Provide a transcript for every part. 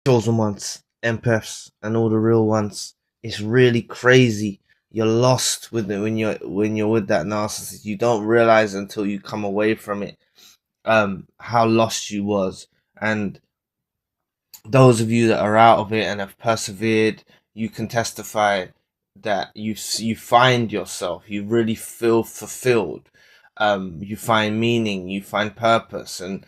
chosen ones, empaths, and all the real ones. It's really crazy. You're lost with it when you're with that narcissist. You don't realize until you come away from it how lost you was. And those of you that are out of it and have persevered, you can testify that you find yourself. You really feel fulfilled. You find meaning. You find purpose. And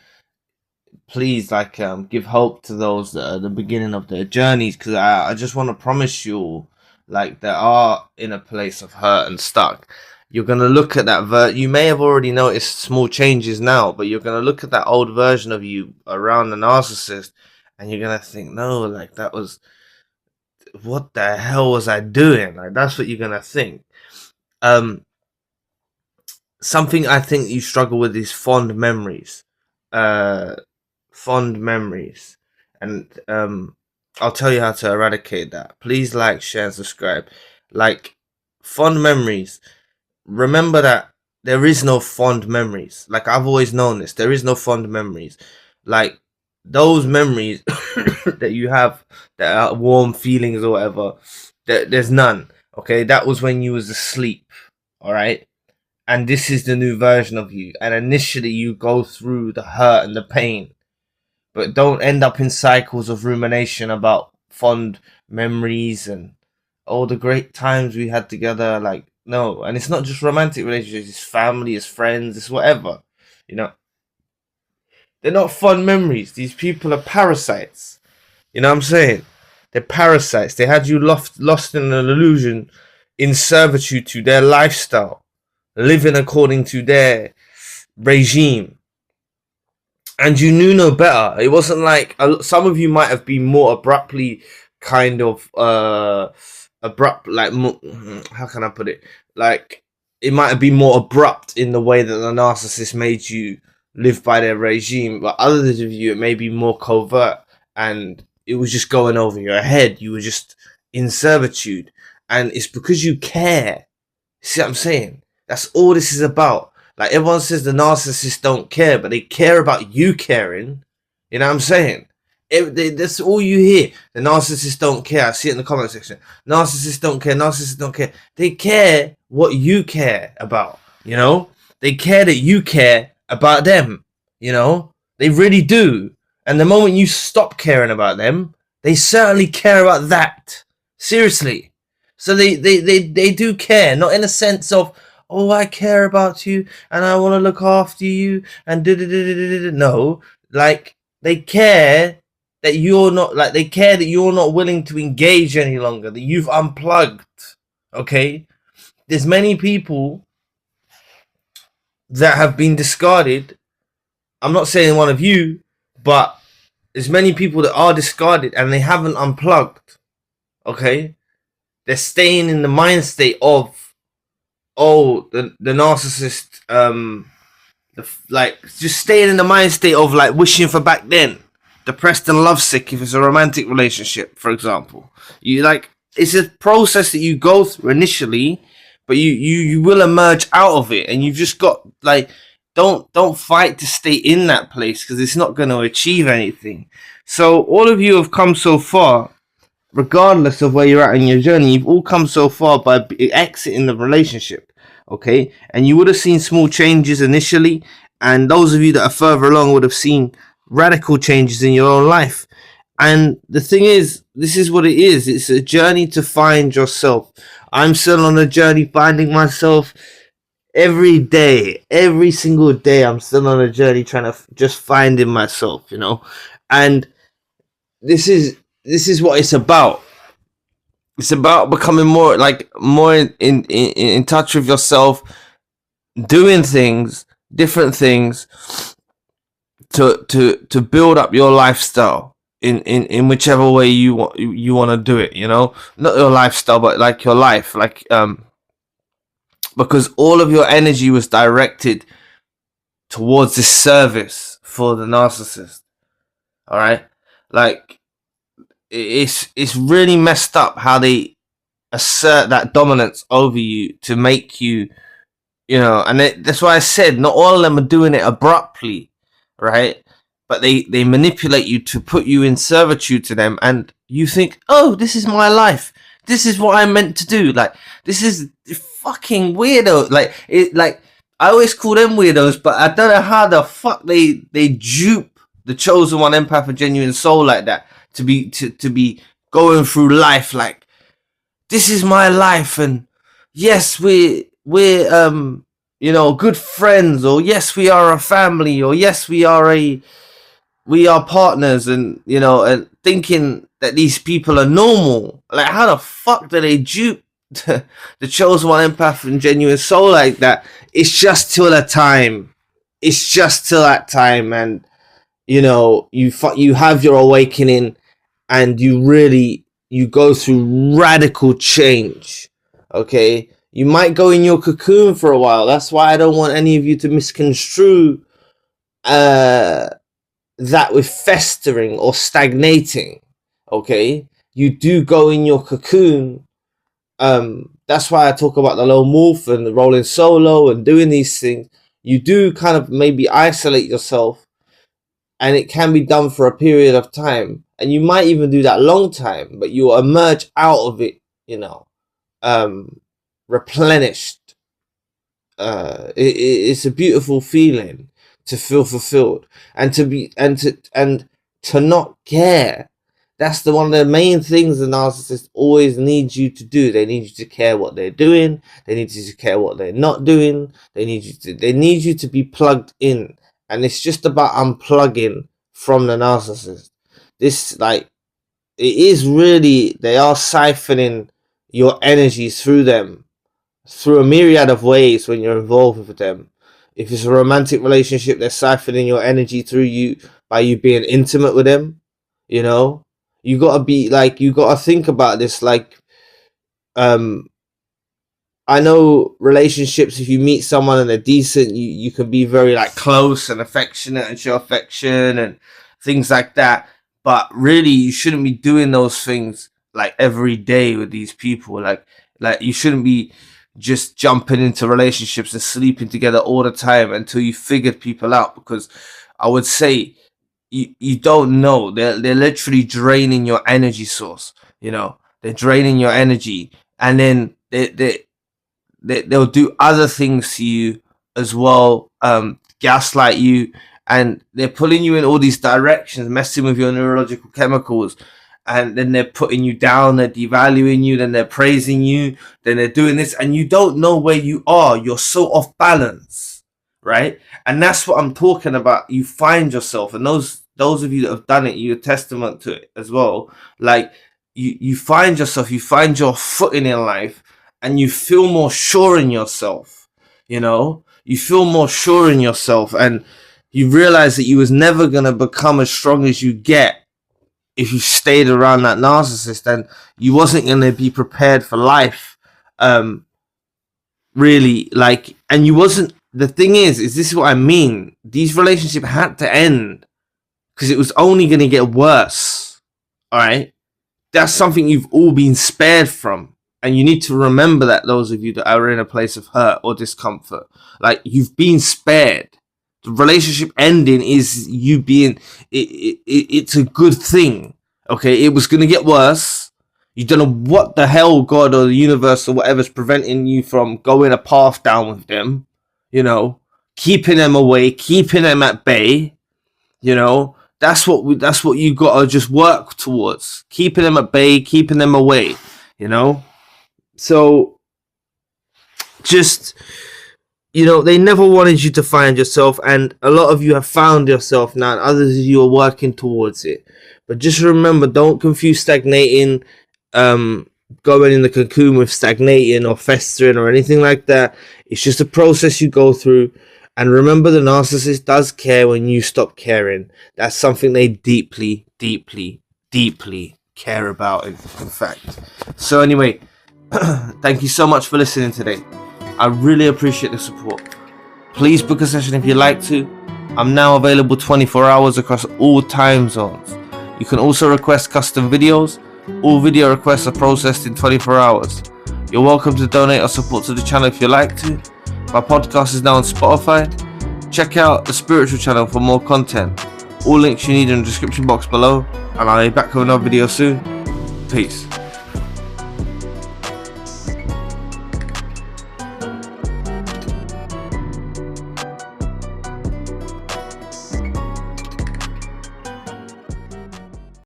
please, like, give hope to those that are at the beginning of their journeys, because I just want to promise you all, like, that are in a place of hurt and stuck. You're going to look at that you may have already noticed small changes now, but you're going to look at that old version of you around the narcissist, and you're going to think, no, like, that was, what the hell was I doing? Like, that's what you're going to think. Something I think you struggle with is fond memories. Fond memories. And I'll tell you how to eradicate that. Please like, share, and subscribe. Like, fond memories. Remember that there is no fond memories. Like, I've always known this. There is no fond memories. Like, those memories that you have that are warm feelings or whatever, there's none. Okay, that was when you was asleep. All right, and this is the new version of you. And initially you go through the hurt and the pain, but don't end up in cycles of rumination about fond memories and all the great times we had together. Like, no. And it's not just romantic relationships, it's family, it's friends, it's whatever, you know. They're not fun memories. These people are parasites. You know what I'm saying? They're parasites. They had you lost in an illusion, in servitude to their lifestyle, living according to their regime. And you knew no better. It wasn't like, some of you might have been more abruptly kind of abrupt, like, how can I put it? Like, it might have been more abrupt in the way that the narcissist made you live by their regime, but others of you, it may be more covert, and it was just going over your head. You were just in servitude, and it's because you care. See what I'm saying? That's all this is about. Like, everyone says the narcissists don't care, but they care about you caring. You know what I'm saying? That's all you hear. The narcissists don't care. I see it in the comment section. Narcissists don't care. Narcissists don't care. They care what you care about. You know? They care that you care about them. You know? They really do. And the moment you stop caring about them, they certainly care about that. Seriously. So they do care. Not in a sense of, oh, I care about you and I want to look after you and no. Like, they care that you're not, like, they care that you're not willing to engage any longer, that you've unplugged. Okay? There's many people that have been discarded. I'm not saying one of you, but there's many people that are discarded and they haven't unplugged. Okay? They're staying in the mind state of, oh, the narcissist, like, just staying in the mind state of, like, wishing for back then. Depressed and lovesick if it's a romantic relationship, for example. You, like, it's a process that you go through initially, but you will emerge out of it, and you've just got, like, don't fight to stay in that place, because it's not going to achieve anything. So all of you have come so far, regardless of where you're at in your journey. You've all come so far by exiting the relationship, okay? And you would have seen small changes initially, and those of you that are further along would have seen radical changes in your own life. And the thing is, this is what it is. It's a journey to find yourself. I'm still on a journey finding myself every day. Every single day I'm still on a journey trying to just finding myself, you know. And this is what it's about. It's about becoming more in touch with yourself, doing things, different things, to build up your lifestyle in whichever way you want to do it, you know. Not your lifestyle, but like your life, like because all of your energy was directed towards this service for the narcissist. All right, like, it's really messed up how they assert that dominance over you to make you, you know. And that's why I said not all of them are doing it abruptly, right? but they manipulate you to put you in servitude to them, and you think, oh, this is my life, this is what I'm meant to do. Like, this is fucking weirdo. Like I always call them weirdos, but I don't know how the fuck they dupe the chosen one, empath, and genuine soul like that to be going through life like, this is my life, and yes, we're good friends, or yes, we are a family, or yes, we are partners, and and thinking that these people are normal. Like, how the fuck do they dupe the chosen one, empath, and genuine soul like that? It's just till that time. It's just till that time, and you have your awakening, and you go through radical change. Okay, you might go in your cocoon for a while. That's why I don't want any of you to misconstrue that with festering or stagnating. Okay, you do go in your cocoon. That's why I talk about the lone wolf and the rolling solo and doing these things. You do kind of maybe isolate yourself, and it can be done for a period of time, and you might even do that long time, but you will emerge out of it, replenished. It's a beautiful feeling to feel fulfilled, and to not care. That's one of the main things the narcissist always needs you to do. They need you to care what they're doing. They need you to care what they're not doing. They need you to be plugged in. And it's just about unplugging from the narcissist. This, it is really, they are siphoning your energies through them, through a myriad of ways when you're involved with them. If it's a romantic relationship, they're siphoning your energy through you by you being intimate with them. You gotta think about this. I know relationships, if you meet someone and they're decent, you can be very close and affectionate and show affection and things like that. But really, you shouldn't be doing those things every day with these people. Like you shouldn't be just jumping into relationships and sleeping together all the time until you figured people out, because I would say you don't know. They're literally draining your energy source. They're draining your energy, and then they'll do other things to you as well, gaslight you, and they're pulling you in all these directions, messing with your neurological chemicals, and then they're putting you down, they're devaluing you, then they're praising you, then they're doing this, and you don't know where you are. You're so off balance, right? And that's what I'm talking about. You find yourself, and those of you that have done it, you're a testament to it as well. You find yourself, you find your footing in life, and you feel more sure in yourself. You feel more sure in yourself, and you realize that you was never going to become as strong as you get if you stayed around that narcissist, and you wasn't going to be prepared for life. Really, and you wasn't. The thing is this is what I mean. These relationships had to end because it was only going to get worse. All right. That's something you've all been spared from. And you need to remember that, those of you that are in a place of hurt or discomfort. You've been spared. The relationship ending is you being... It's a good thing. Okay? It was going to get worse. You don't know what the hell God or the universe or whatever's preventing you from going a path down with them. Keeping them away, keeping them at bay. That's what you got to just work towards. Keeping them at bay, keeping them away. So, just, they never wanted you to find yourself, and a lot of you have found yourself now, and others of you are working towards it. But just remember, don't confuse stagnating, going in the cocoon with stagnating or festering or anything like that. It's just a process you go through. And remember, the narcissist does care when you stop caring. That's something they deeply, deeply, deeply care about, in fact. So anyway, thank you so much for listening today. I really appreciate the support. Please book a session if you'd like to. I'm now available 24 hours across all time zones. You can also request custom videos. All video requests are processed in 24 hours. You're welcome to donate or support to the channel if you'd like to. My podcast is now on Spotify. Check out the spiritual channel for more content. All links you need in the description box below, and I'll be back with another video soon. Peace.